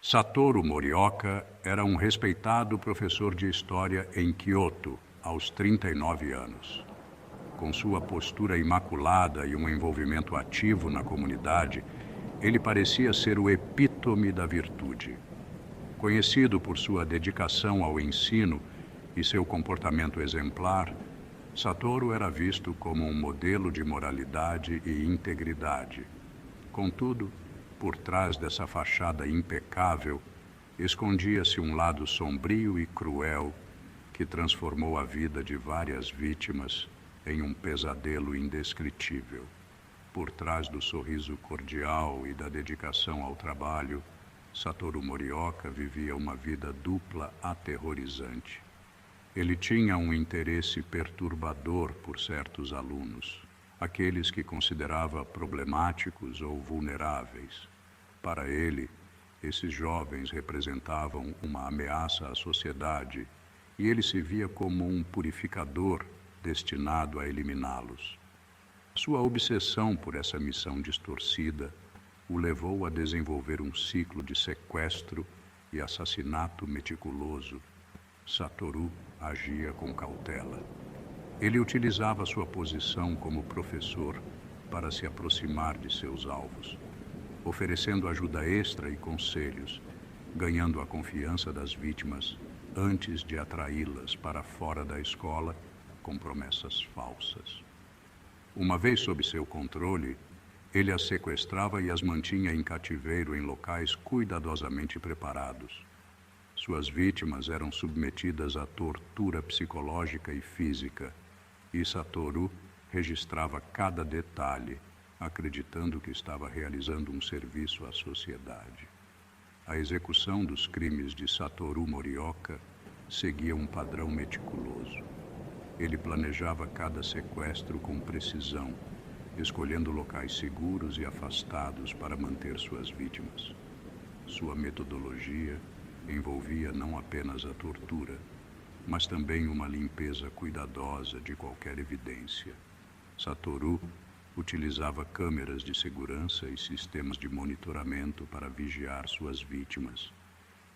Satoru Morioka era um respeitado professor de história em Kyoto, aos 39 anos. Com sua postura imaculada e um envolvimento ativo na comunidade, ele parecia ser o epítome da virtude. Conhecido por sua dedicação ao ensino e seu comportamento exemplar, Satoru era visto como um modelo de moralidade e integridade. Contudo, por trás dessa fachada impecável, escondia-se um lado sombrio e cruel que transformou a vida de várias vítimas em um pesadelo indescritível. Por trás do sorriso cordial e da dedicação ao trabalho, Satoru Morioka vivia uma vida dupla aterrorizante. Ele tinha um interesse perturbador por certos alunos, aqueles que considerava problemáticos ou vulneráveis. Para ele, esses jovens representavam uma ameaça à sociedade e ele se via como um purificador destinado a eliminá-los. Sua obsessão por essa missão distorcida o levou a desenvolver um ciclo de sequestro e assassinato meticuloso. Satoru agia com cautela. Ele utilizava sua posição como professor para se aproximar de seus alvos, oferecendo ajuda extra e conselhos, ganhando a confiança das vítimas antes de atraí-las para fora da escola com promessas falsas. Uma vez sob seu controle, ele as sequestrava e as mantinha em cativeiro em locais cuidadosamente preparados. Suas vítimas eram submetidas à tortura psicológica e física, e Satoru registrava cada detalhe, acreditando que estava realizando um serviço à sociedade. A execução dos crimes de Satoru Morioka seguia um padrão meticuloso. Ele planejava cada sequestro com precisão, escolhendo locais seguros e afastados para manter suas vítimas. Sua metodologia envolvia não apenas a tortura, mas também uma limpeza cuidadosa de qualquer evidência. Satoru utilizava câmeras de segurança e sistemas de monitoramento para vigiar suas vítimas,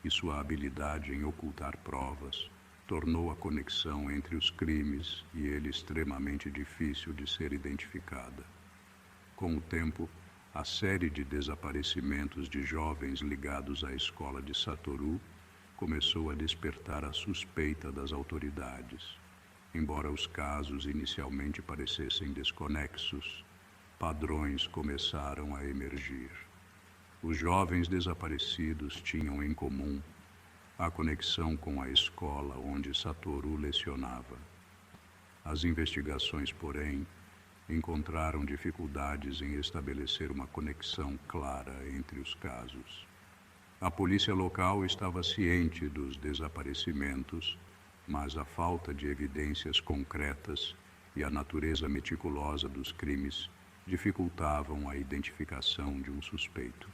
e sua habilidade em ocultar provas tornou a conexão entre os crimes e ele extremamente difícil de ser identificada. Com o tempo, a série de desaparecimentos de jovens ligados à escola de Satoru começou a despertar a suspeita das autoridades. Embora os casos inicialmente parecessem desconexos, padrões começaram a emergir. Os jovens desaparecidos tinham em comum a conexão com a escola onde Satoru lecionava. As investigações, porém, encontraram dificuldades em estabelecer uma conexão clara entre os casos. A polícia local estava ciente dos desaparecimentos, mas a falta de evidências concretas e a natureza meticulosa dos crimes dificultavam a identificação de um suspeito.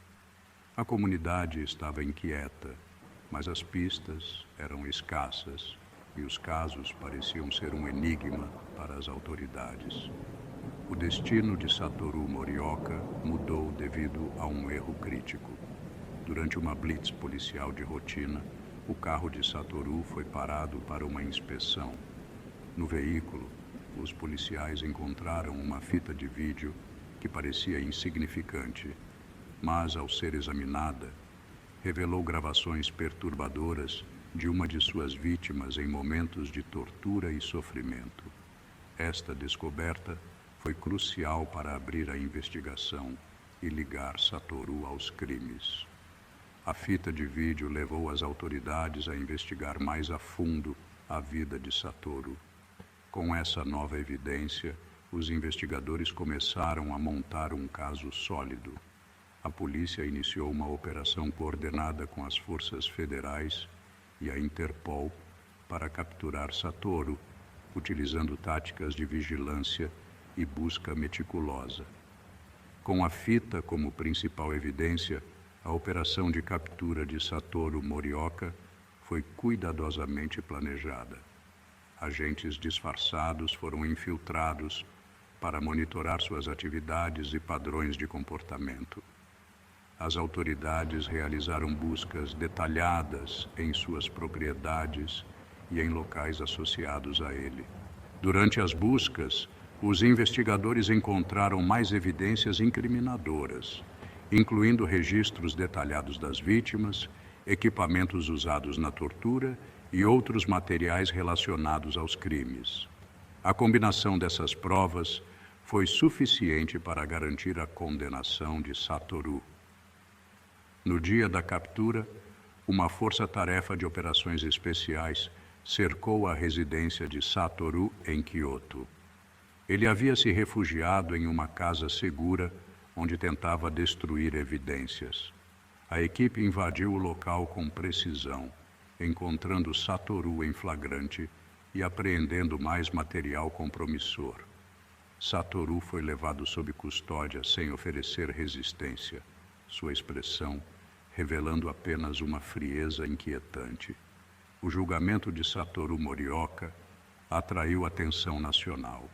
A comunidade estava inquieta, mas as pistas eram escassas e os casos pareciam ser um enigma para as autoridades. O destino de Satoru Morioka mudou devido a um erro crítico. Durante uma blitz policial de rotina, o carro de Satoru foi parado para uma inspeção. No veículo, os policiais encontraram uma fita de vídeo que parecia insignificante, mas, ao ser examinada, revelou gravações perturbadoras de uma de suas vítimas em momentos de tortura e sofrimento. Esta descoberta foi crucial para abrir a investigação e ligar Satoru aos crimes. A fita de vídeo levou as autoridades a investigar mais a fundo a vida de Satoru. Com essa nova evidência, os investigadores começaram a montar um caso sólido. A polícia iniciou uma operação coordenada com as forças federais e a Interpol para capturar Satoru, utilizando táticas de vigilância e busca meticulosa. Com a fita como principal evidência, a operação de captura de Satoru Morioka foi cuidadosamente planejada. Agentes disfarçados foram infiltrados para monitorar suas atividades e padrões de comportamento. As autoridades realizaram buscas detalhadas em suas propriedades e em locais associados a ele. Durante as buscas, os investigadores encontraram mais evidências incriminadoras, incluindo registros detalhados das vítimas, equipamentos usados na tortura e outros materiais relacionados aos crimes. A combinação dessas provas foi suficiente para garantir a condenação de Satoru. No dia da captura, uma força-tarefa de operações especiais cercou a residência de Satoru em Kyoto. Ele havia se refugiado em uma casa segura onde tentava destruir evidências. A equipe invadiu o local com precisão, encontrando Satoru em flagrante e apreendendo mais material compromissor. Satoru foi levado sob custódia sem oferecer resistência, sua expressão revelando apenas uma frieza inquietante. O julgamento de Satoru Morioka atraiu atenção nacional.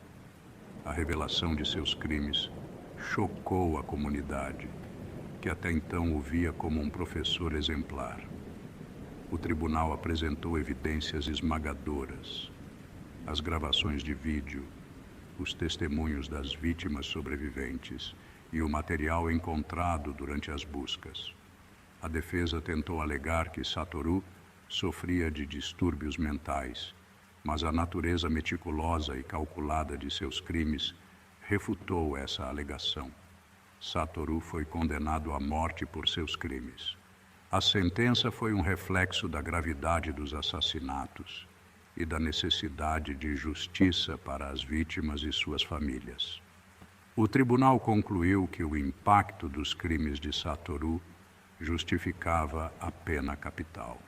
A revelação de seus crimes chocou a comunidade, que até então o via como um professor exemplar. O tribunal apresentou evidências esmagadoras, as gravações de vídeo, os testemunhos das vítimas sobreviventes e o material encontrado durante as buscas. A defesa tentou alegar que Satoru sofria de distúrbios mentais, mas a natureza meticulosa e calculada de seus crimes refutou essa alegação. Satoru foi condenado à morte por seus crimes. A sentença foi um reflexo da gravidade dos assassinatos e da necessidade de justiça para as vítimas e suas famílias. O tribunal concluiu que o impacto dos crimes de Satoru justificava a pena capital.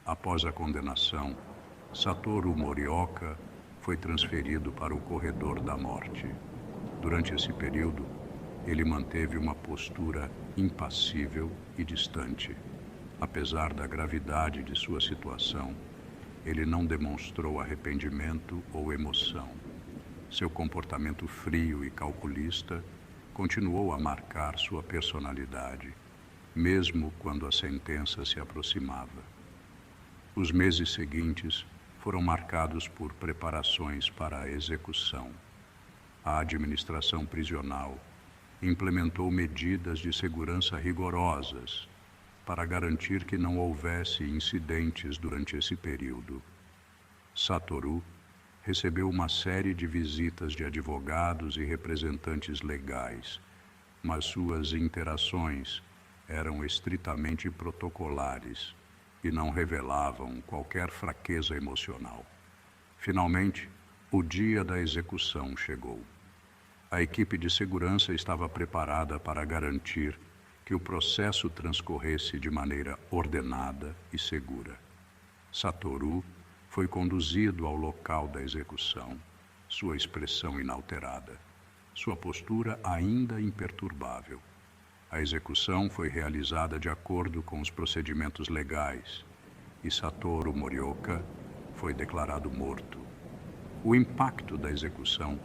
Após a condenação, Satoru Morioka foi transferido para o corredor da morte. Durante esse período, ele manteve uma postura impassível e distante. Apesar da gravidade de sua situação, ele não demonstrou arrependimento ou emoção. Seu comportamento frio e calculista continuou a marcar sua personalidade, mesmo quando a sentença se aproximava. Os meses seguintes foram marcados por preparações para a execução. A administração prisional implementou medidas de segurança rigorosas para garantir que não houvesse incidentes durante esse período. Satoru recebeu uma série de visitas de advogados e representantes legais, mas suas interações eram estritamente protocolares e não revelavam qualquer fraqueza emocional. Finalmente, o dia da execução chegou. A equipe de segurança estava preparada para garantir que o processo transcorresse de maneira ordenada e segura. Satoru foi conduzido ao local da execução, sua expressão inalterada, sua postura ainda imperturbável. A execução foi realizada de acordo com os procedimentos legais e Satoru Morioka foi declarado morto. O impacto da execução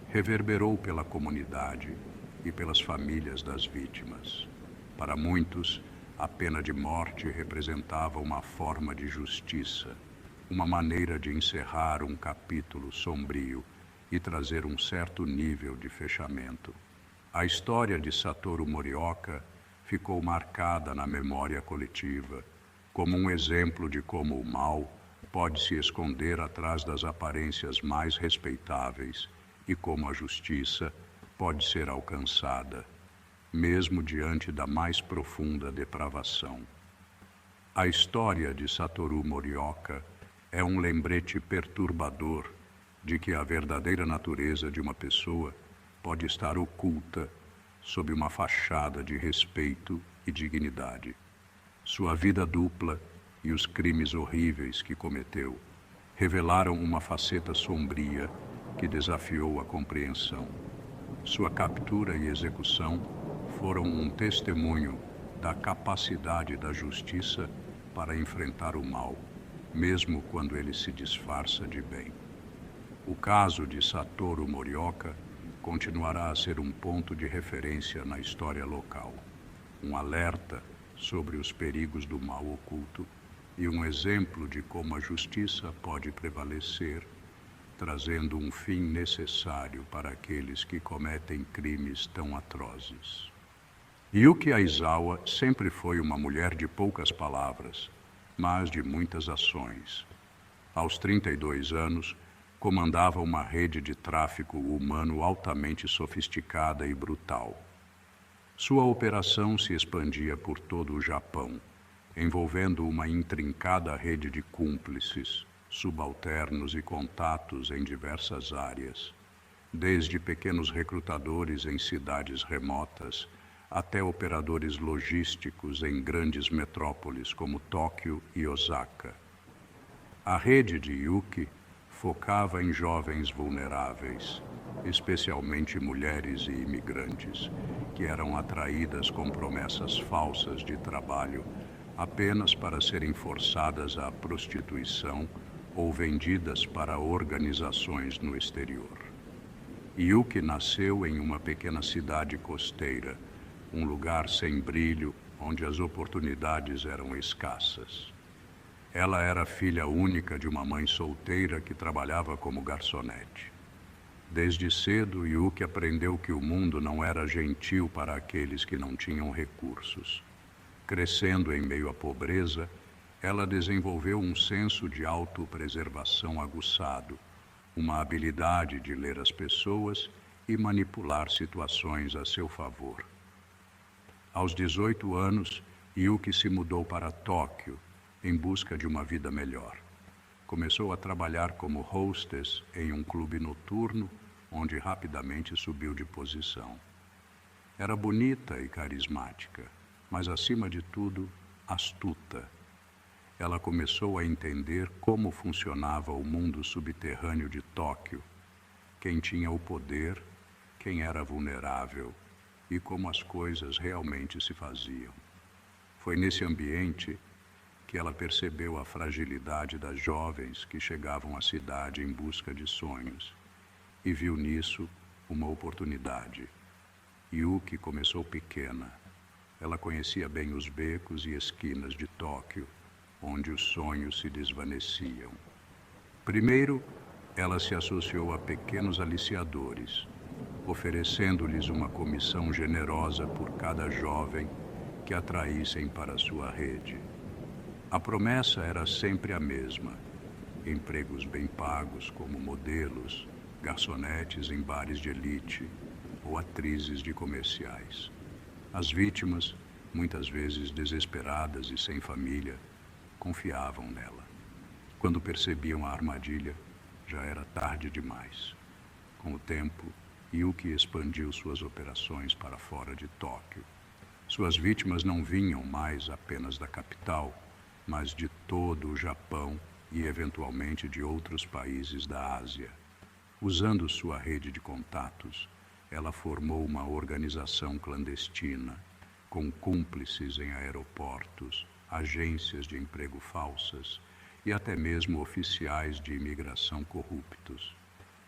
reverberou pela comunidade e pelas famílias das vítimas. Para muitos, a pena de morte representava uma forma de justiça, uma maneira de encerrar um capítulo sombrio e trazer um certo nível de fechamento. A história de Satoru Morioka ficou marcada na memória coletiva como um exemplo de como o mal pode se esconder atrás das aparências mais respeitáveis e como a justiça pode ser alcançada, mesmo diante da mais profunda depravação. A história de Satoru Morioka é um lembrete perturbador de que a verdadeira natureza de uma pessoa pode estar oculta sob uma fachada de respeito e dignidade. Sua vida dupla e os crimes horríveis que cometeu revelaram uma faceta sombria que desafiou a compreensão. Sua captura e execução foram um testemunho da capacidade da justiça para enfrentar o mal, mesmo quando ele se disfarça de bem. O caso de Satoru Morioka continuará a ser um ponto de referência na história local. um alerta sobre os perigos do mal oculto e um exemplo de como a justiça pode prevalecer, trazendo um fim necessário para aqueles que cometem crimes tão atrozes. Yuki Aizawa sempre foi uma mulher de poucas palavras, mas de muitas ações. Aos 32 anos, comandava uma rede de tráfico humano altamente sofisticada e brutal. Sua operação se expandia por todo o Japão, envolvendo uma intrincada rede de cúmplices, subalternos e contatos em diversas áreas, desde pequenos recrutadores em cidades remotas até operadores logísticos em grandes metrópoles como Tóquio e Osaka. A rede de Yuki focava em jovens vulneráveis, especialmente mulheres e imigrantes, que eram atraídas com promessas falsas de trabalho apenas para serem forçadas à prostituição ou vendidas para organizações no exterior. Yuki nasceu em uma pequena cidade costeira, um lugar sem brilho, onde as oportunidades eram escassas. Ela era filha única de uma mãe solteira que trabalhava como garçonete. Desde cedo, Yuki aprendeu que o mundo não era gentil para aqueles que não tinham recursos. Crescendo em meio à pobreza, ela desenvolveu um senso de autopreservação aguçado, uma habilidade de ler as pessoas e manipular situações a seu favor. Aos 18 anos, Yuki se mudou para Tóquio, em busca de uma vida melhor. Começou a trabalhar como hostess em um clube noturno, onde rapidamente subiu de posição. Era bonita e carismática, mas acima de tudo, astuta. Ela começou a entender como funcionava o mundo subterrâneo de Tóquio, quem tinha o poder, quem era vulnerável e como as coisas realmente se faziam. Foi nesse ambiente que ela percebeu a fragilidade das jovens que chegavam à cidade em busca de sonhos e viu nisso uma oportunidade. Yuki começou pequena. Ela conhecia bem os becos e esquinas de Tóquio, onde os sonhos se desvaneciam. Primeiro, ela se associou a pequenos aliciadores, oferecendo-lhes uma comissão generosa por cada jovem que atraíssem para sua rede. A promessa era sempre a mesma: empregos bem pagos como modelos, garçonetes em bares de elite ou atrizes de comerciais. As vítimas, muitas vezes desesperadas e sem família, confiavam nela. Quando percebiam a armadilha, já era tarde demais. Com o tempo, Yuki expandiu suas operações para fora de Tóquio. Suas vítimas não vinham mais apenas da capital, mas de todo o Japão e, eventualmente, de outros países da Ásia. Usando sua rede de contatos, ela formou uma organização clandestina, com cúmplices em aeroportos, agências de emprego falsas e até mesmo oficiais de imigração corruptos.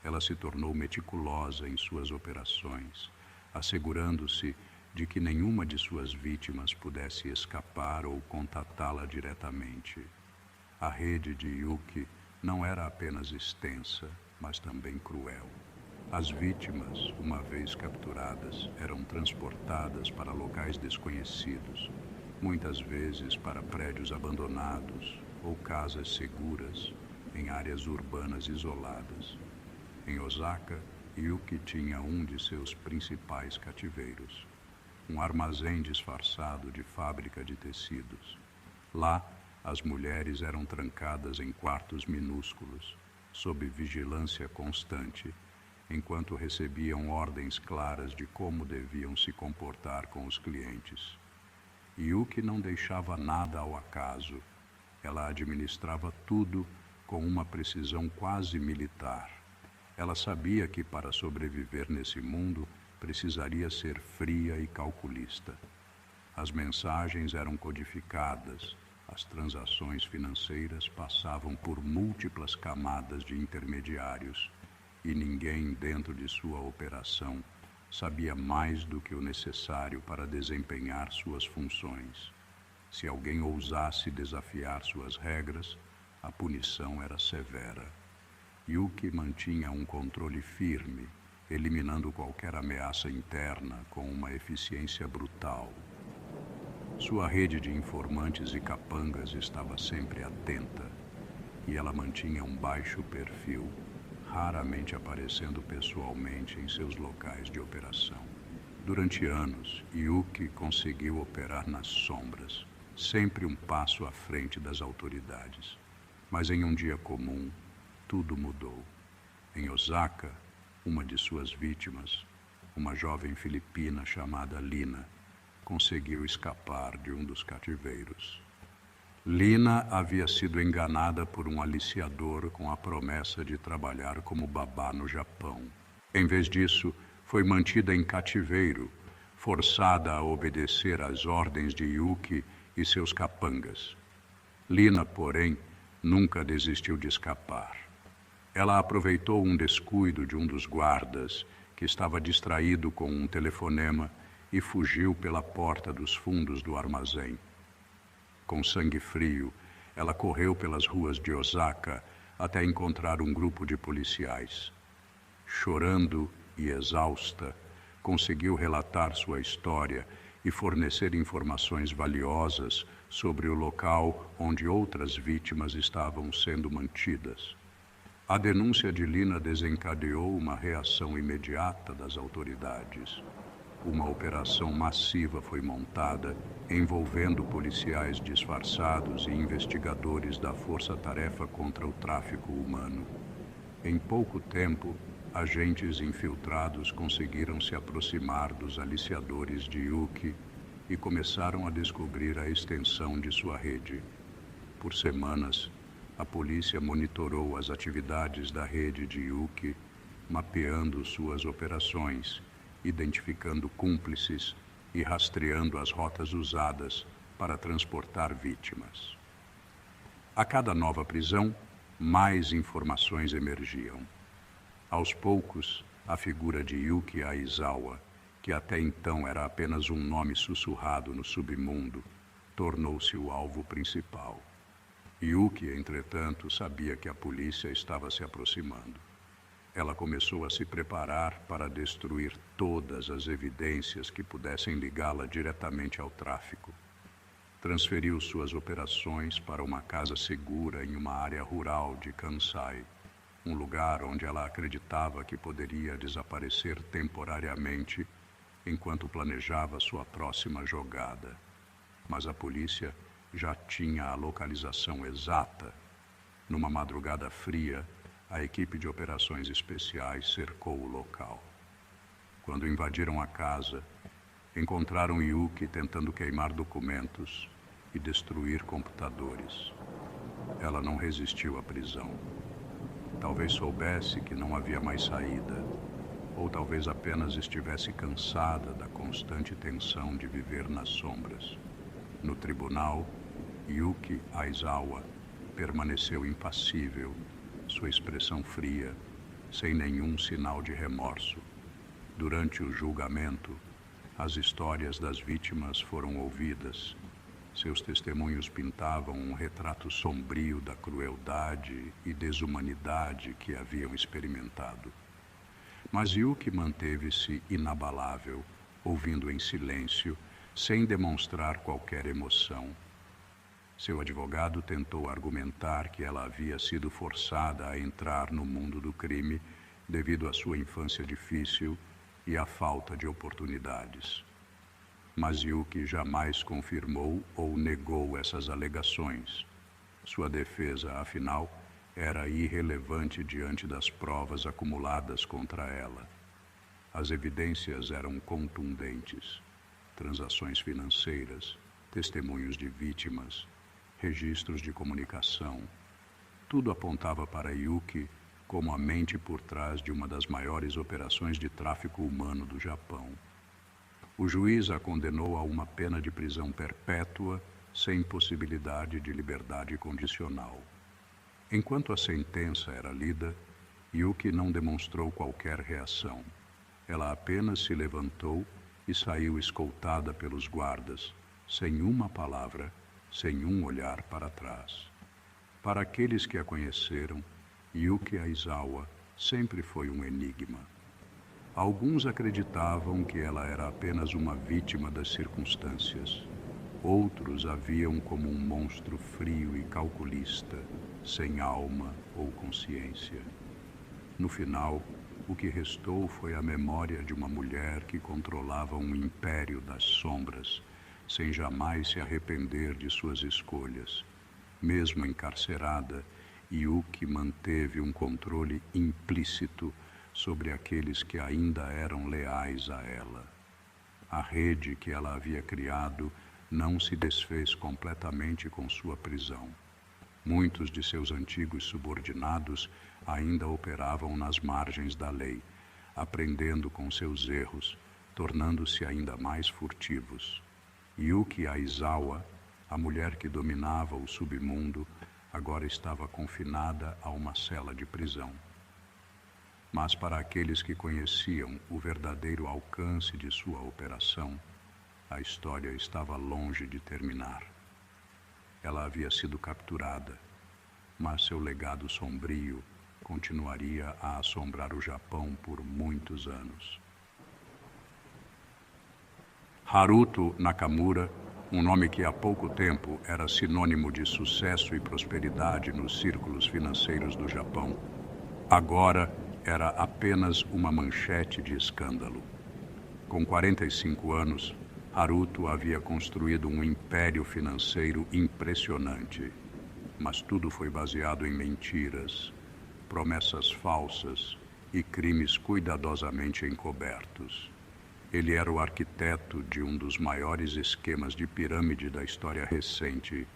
Ela se tornou meticulosa em suas operações, assegurando-se de que nenhuma de suas vítimas pudesse escapar ou contatá-la diretamente. A rede de Yuki não era apenas extensa, mas também cruel. As vítimas, uma vez capturadas, eram transportadas para locais desconhecidos, muitas vezes para prédios abandonados ou casas seguras em áreas urbanas isoladas. Em Osaka, Yuki tinha um de seus principais cativeiros, um armazém disfarçado de fábrica de tecidos. Lá, as mulheres eram trancadas em quartos minúsculos, sob vigilância constante, enquanto recebiam ordens claras de como deviam se comportar com os clientes. Yuki não deixava nada ao acaso. Ela administrava tudo com uma precisão quase militar. Ela sabia que para sobreviver nesse mundo precisaria ser fria e calculista. As mensagens eram codificadas, as transações financeiras passavam por múltiplas camadas de intermediários e ninguém dentro de sua operação sabia mais do que o necessário para desempenhar suas funções. Se alguém ousasse desafiar suas regras, a punição era severa. Yuki mantinha um controle firme, eliminando qualquer ameaça interna com uma eficiência brutal. Sua rede de informantes e capangas estava sempre atenta, e ela mantinha um baixo perfil, raramente aparecendo pessoalmente em seus locais de operação. Durante anos, Yuki conseguiu operar nas sombras, sempre um passo à frente das autoridades. Mas em um dia comum, tudo mudou. Em Osaka, uma de suas vítimas, uma jovem filipina chamada Lina, conseguiu escapar de um dos cativeiros. Lina havia sido enganada por um aliciador com a promessa de trabalhar como babá no Japão. Em vez disso, foi mantida em cativeiro, forçada a obedecer às ordens de Yuki e seus capangas. Lina, porém, nunca desistiu de escapar. Ela aproveitou um descuido de um dos guardas, que estava distraído com um telefonema, e fugiu pela porta dos fundos do armazém. Com sangue frio, ela correu pelas ruas de Osaka até encontrar um grupo de policiais. Chorando e exausta, conseguiu relatar sua história e fornecer informações valiosas sobre o local onde outras vítimas estavam sendo mantidas. A denúncia de Lina desencadeou uma reação imediata das autoridades. Uma operação massiva foi montada, envolvendo policiais disfarçados e investigadores da Força-Tarefa contra o Tráfico Humano. Em pouco tempo, agentes infiltrados conseguiram se aproximar dos aliciadores de Yuki e começaram a descobrir a extensão de sua rede. Por semanas, a polícia monitorou as atividades da rede de Yuki, mapeando suas operações, identificando cúmplices e rastreando as rotas usadas para transportar vítimas. A cada nova prisão, mais informações emergiam. Aos poucos, a figura de Yuki Aizawa, que até então era apenas um nome sussurrado no submundo, tornou-se o alvo principal. Yuki, entretanto, sabia que a polícia estava se aproximando. Ela começou a se preparar para destruir todas as evidências que pudessem ligá-la diretamente ao tráfico. Transferiu suas operações para uma casa segura em uma área rural de Kansai, um lugar onde ela acreditava que poderia desaparecer temporariamente enquanto planejava sua próxima jogada. Mas a polícia já tinha a localização exata. Numa madrugada fria, a equipe de operações especiais cercou o local. Quando invadiram a casa, encontraram Yuki tentando queimar documentos e destruir computadores. Ela não resistiu à prisão. Talvez soubesse que não havia mais saída, ou talvez apenas estivesse cansada da constante tensão de viver nas sombras. No tribunal, Yuki Aizawa permaneceu impassível, sua expressão fria, sem nenhum sinal de remorso. Durante o julgamento, as histórias das vítimas foram ouvidas. Seus testemunhos pintavam um retrato sombrio da crueldade e desumanidade que haviam experimentado. Mas Yuki manteve-se inabalável, ouvindo em silêncio, sem demonstrar qualquer emoção. Seu advogado tentou argumentar que ela havia sido forçada a entrar no mundo do crime devido à sua infância difícil e à falta de oportunidades. Mas Yuki jamais confirmou ou negou essas alegações. Sua defesa, afinal, era irrelevante diante das provas acumuladas contra ela. As evidências eram contundentes: transações financeiras, testemunhos de vítimas, registros de comunicação. Tudo apontava para Yuki como a mente por trás de uma das maiores operações de tráfico humano do Japão. O juiz a condenou a uma pena de prisão perpétua, sem possibilidade de liberdade condicional. Enquanto a sentença era lida, Yuki não demonstrou qualquer reação. Ela apenas se levantou e saiu escoltada pelos guardas, sem uma palavra, sem um olhar para trás. Para aqueles que a conheceram, Yuki Aizawa sempre foi um enigma. Alguns acreditavam que ela era apenas uma vítima das circunstâncias. Outros a viam como um monstro frio e calculista, sem alma ou consciência. No final, o que restou foi a memória de uma mulher que controlava um império das sombras, sem jamais se arrepender de suas escolhas. Mesmo encarcerada, Yuki manteve um controle implícito sobre aqueles que ainda eram leais a ela. A rede que ela havia criado não se desfez completamente com sua prisão. Muitos de seus antigos subordinados ainda operavam nas margens da lei, aprendendo com seus erros, tornando-se ainda mais furtivos. Yuki Aizawa, a mulher que dominava o submundo, agora estava confinada a uma cela de prisão. Mas para aqueles que conheciam o verdadeiro alcance de sua operação, a história estava longe de terminar. Ela havia sido capturada, mas seu legado sombrio continuaria a assombrar o Japão por muitos anos. Haruto Nakamura, um nome que há pouco tempo era sinônimo de sucesso e prosperidade nos círculos financeiros do Japão, agora era apenas uma manchete de escândalo. Com 45 anos, Haruto havia construído um império financeiro impressionante, mas tudo foi baseado em mentiras, promessas falsas e crimes cuidadosamente encobertos. Ele era o arquiteto de um dos maiores esquemas de pirâmide da história recente,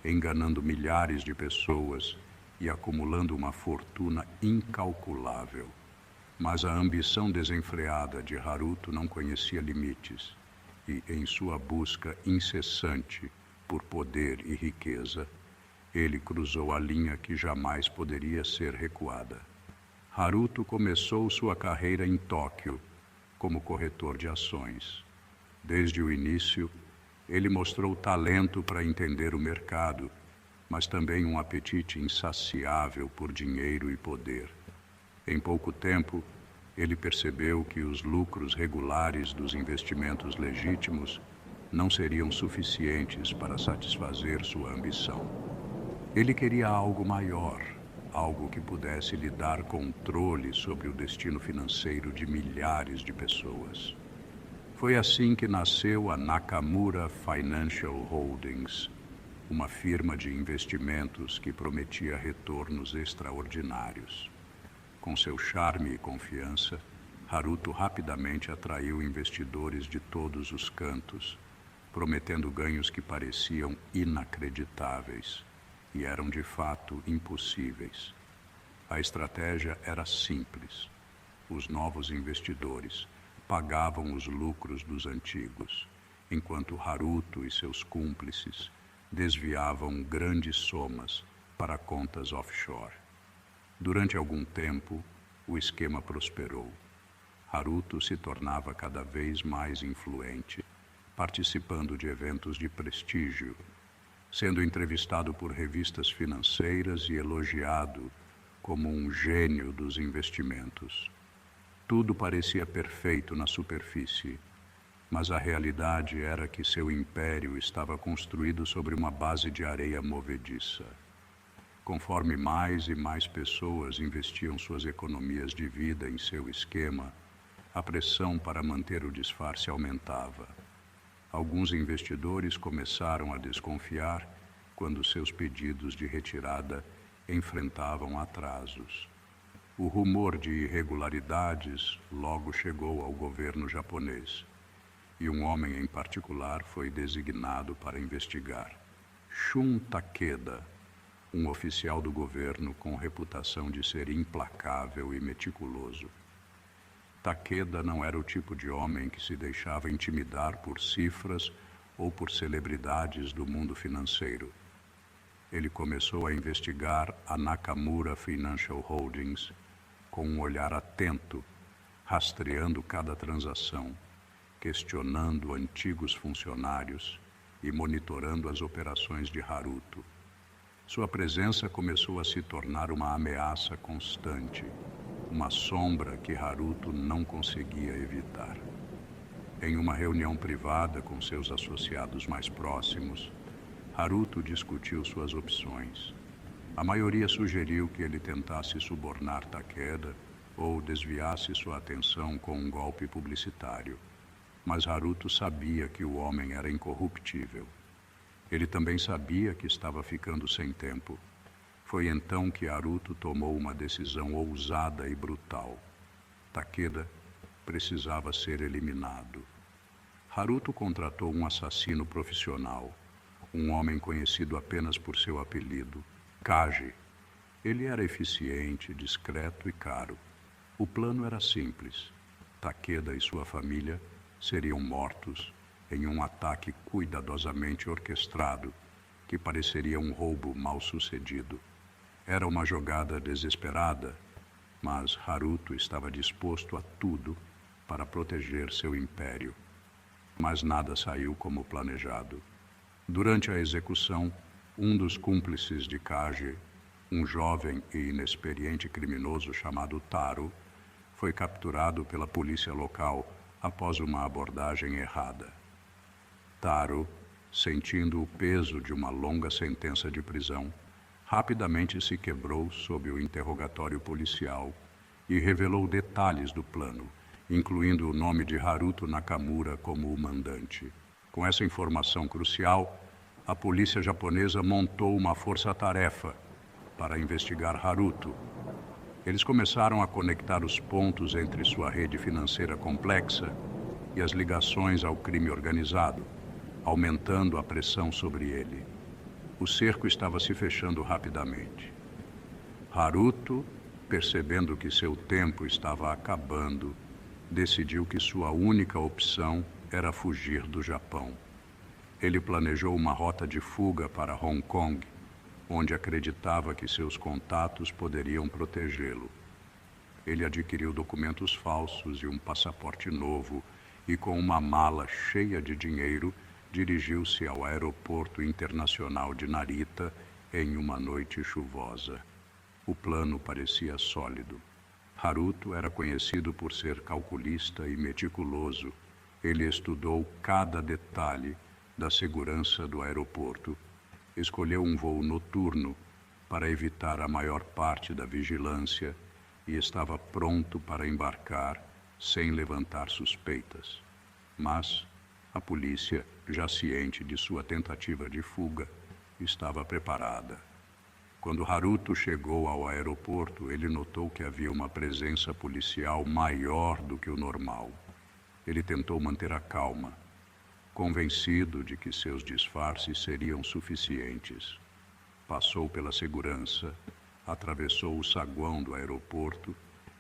enganando milhares de pessoas e acumulando uma fortuna incalculável. Mas a ambição desenfreada de Haruto não conhecia limites, e em sua busca incessante por poder e riqueza, ele cruzou a linha que jamais poderia ser recuada. Haruto começou sua carreira em Tóquio como corretor de ações. Desde o início, ele mostrou talento para entender o mercado, mas também um apetite insaciável por dinheiro e poder. Em pouco tempo, ele percebeu que os lucros regulares dos investimentos legítimos não seriam suficientes para satisfazer sua ambição. Ele queria algo maior, algo que pudesse lhe dar controle sobre o destino financeiro de milhares de pessoas. Foi assim que nasceu a Nakamura Financial Holdings, uma firma de investimentos que prometia retornos extraordinários. Com seu charme e confiança, Haruto rapidamente atraiu investidores de todos os cantos, prometendo ganhos que pareciam inacreditáveis e eram de fato impossíveis. A estratégia era simples. Os novos investidores pagavam os lucros dos antigos, enquanto Haruto e seus cúmplices desviavam grandes somas para contas offshore. Durante algum tempo, o esquema prosperou. Haruto se tornava cada vez mais influente, participando de eventos de prestígio, sendo entrevistado por revistas financeiras e elogiado como um gênio dos investimentos. Tudo parecia perfeito na superfície, mas a realidade era que seu império estava construído sobre uma base de areia movediça. Conforme mais e mais pessoas investiam suas economias de vida em seu esquema, a pressão para manter o disfarce aumentava. Alguns investidores começaram a desconfiar quando seus pedidos de retirada enfrentavam atrasos. O rumor de irregularidades logo chegou ao governo japonês, e um homem em particular foi designado para investigar. Shun Takeda, um oficial do governo com reputação de ser implacável e meticuloso. Takeda não era o tipo de homem que se deixava intimidar por cifras ou por celebridades do mundo financeiro. Ele começou a investigar a Nakamura Financial Holdings com um olhar atento, rastreando cada transação, questionando antigos funcionários e monitorando as operações de Haruto. Sua presença começou a se tornar uma ameaça constante, uma sombra que Haruto não conseguia evitar. Em uma reunião privada com seus associados mais próximos, Haruto discutiu suas opções. A maioria sugeriu que ele tentasse subornar Takeda ou desviasse sua atenção com um golpe publicitário. Mas Haruto sabia que o homem era incorruptível. Ele também sabia que estava ficando sem tempo. Foi então que Haruto tomou uma decisão ousada e brutal. Takeda precisava ser eliminado. Haruto contratou um assassino profissional, um homem conhecido apenas por seu apelido, Kaji. Ele era eficiente, discreto e caro. O plano era simples. Takeda e sua família seriam mortos em um ataque cuidadosamente orquestrado, que pareceria um roubo mal sucedido. Era uma jogada desesperada, mas Haruto estava disposto a tudo para proteger seu império. Mas nada saiu como planejado. Durante a execução, um dos cúmplices de Kaji, um jovem e inexperiente criminoso chamado Taro, foi capturado pela polícia local após uma abordagem errada. Taro, sentindo o peso de uma longa sentença de prisão, rapidamente se quebrou sob o interrogatório policial e revelou detalhes do plano, incluindo o nome de Haruto Nakamura como o mandante. Com essa informação crucial, a polícia japonesa montou uma força-tarefa para investigar Haruto. Eles começaram a conectar os pontos entre sua rede financeira complexa e as ligações ao crime organizado, aumentando a pressão sobre ele. O cerco estava se fechando rapidamente. Haruto, percebendo que seu tempo estava acabando, decidiu que sua única opção era fugir do Japão. Ele planejou uma rota de fuga para Hong Kong, onde acreditava que seus contatos poderiam protegê-lo. Ele adquiriu documentos falsos e um passaporte novo e, com uma mala cheia de dinheiro, dirigiu-se ao aeroporto internacional de Narita em uma noite chuvosa. O plano parecia sólido. Haruto era conhecido por ser calculista e meticuloso. Ele estudou cada detalhe da segurança do aeroporto. Escolheu um voo noturno para evitar a maior parte da vigilância e estava pronto para embarcar sem levantar suspeitas. Mas a polícia, já ciente de sua tentativa de fuga, estava preparada. Quando Haruto chegou ao aeroporto, ele notou que havia uma presença policial maior do que o normal. Ele tentou manter a calma, convencido de que seus disfarces seriam suficientes. Passou pela segurança, atravessou o saguão do aeroporto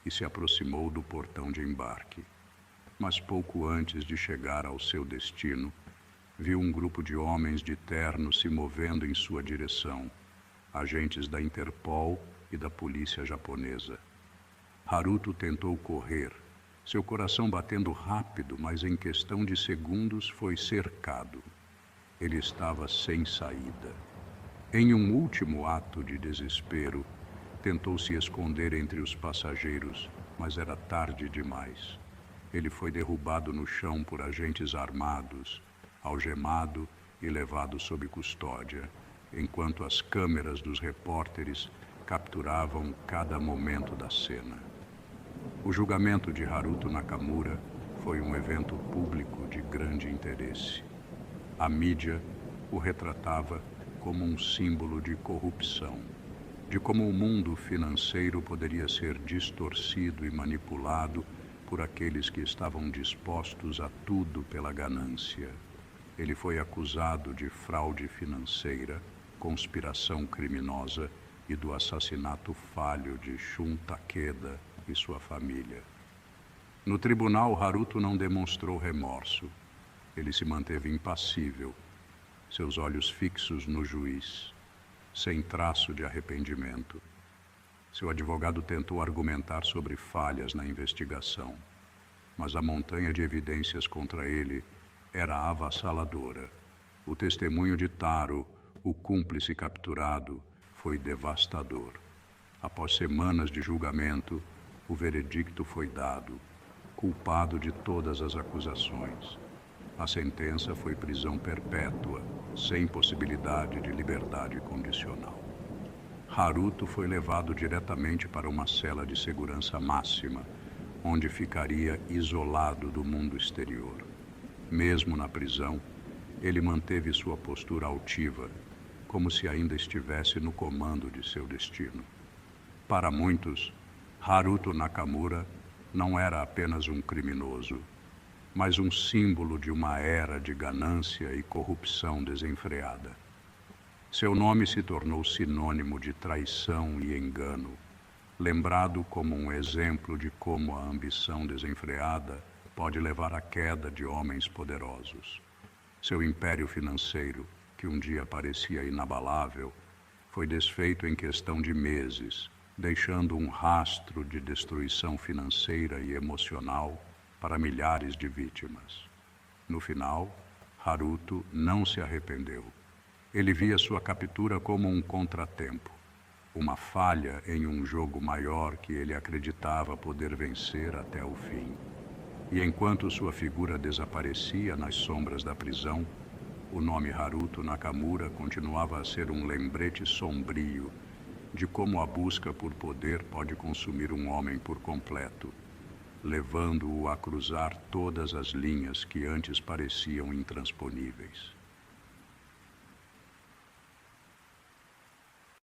e se aproximou do portão de embarque. Mas pouco antes de chegar ao seu destino, viu um grupo de homens de terno se movendo em sua direção, agentes da Interpol e da polícia japonesa. Haruto tentou correr, seu coração batendo rápido, mas em questão de segundos foi cercado. Ele estava sem saída. Em um último ato de desespero, tentou se esconder entre os passageiros, mas era tarde demais. Ele foi derrubado no chão por agentes armados, algemado e levado sob custódia, enquanto as câmeras dos repórteres capturavam cada momento da cena. O julgamento de Haruto Nakamura foi um evento público de grande interesse. A mídia o retratava como um símbolo de corrupção, de como o mundo financeiro poderia ser distorcido e manipulado por aqueles que estavam dispostos a tudo pela ganância. Ele foi acusado de fraude financeira, conspiração criminosa e do assassinato falho de Shun Takeda e sua família. No tribunal, Haruto não demonstrou remorso. Ele se manteve impassível, seus olhos fixos no juiz, sem traço de arrependimento. Seu advogado tentou argumentar sobre falhas na investigação, mas a montanha de evidências contra ele era avassaladora. O testemunho de Taro, o cúmplice capturado, foi devastador. Após semanas de julgamento, o veredicto foi dado, culpado de todas as acusações. A sentença foi prisão perpétua, sem possibilidade de liberdade condicional. Haruto foi levado diretamente para uma cela de segurança máxima, onde ficaria isolado do mundo exterior. Mesmo na prisão, ele manteve sua postura altiva, como se ainda estivesse no comando de seu destino. Para muitos, Haruto Nakamura não era apenas um criminoso, mas um símbolo de uma era de ganância e corrupção desenfreada. Seu nome se tornou sinônimo de traição e engano, lembrado como um exemplo de como a ambição desenfreada pode levar à queda de homens poderosos. Seu império financeiro, que um dia parecia inabalável, foi desfeito em questão de meses, deixando um rastro de destruição financeira e emocional para milhares de vítimas. No final, Haruto não se arrependeu. Ele via sua captura como um contratempo, uma falha em um jogo maior que ele acreditava poder vencer até o fim. E enquanto sua figura desaparecia nas sombras da prisão, o nome Haruto Nakamura continuava a ser um lembrete sombrio de como a busca por poder pode consumir um homem por completo, levando-o a cruzar todas as linhas que antes pareciam intransponíveis.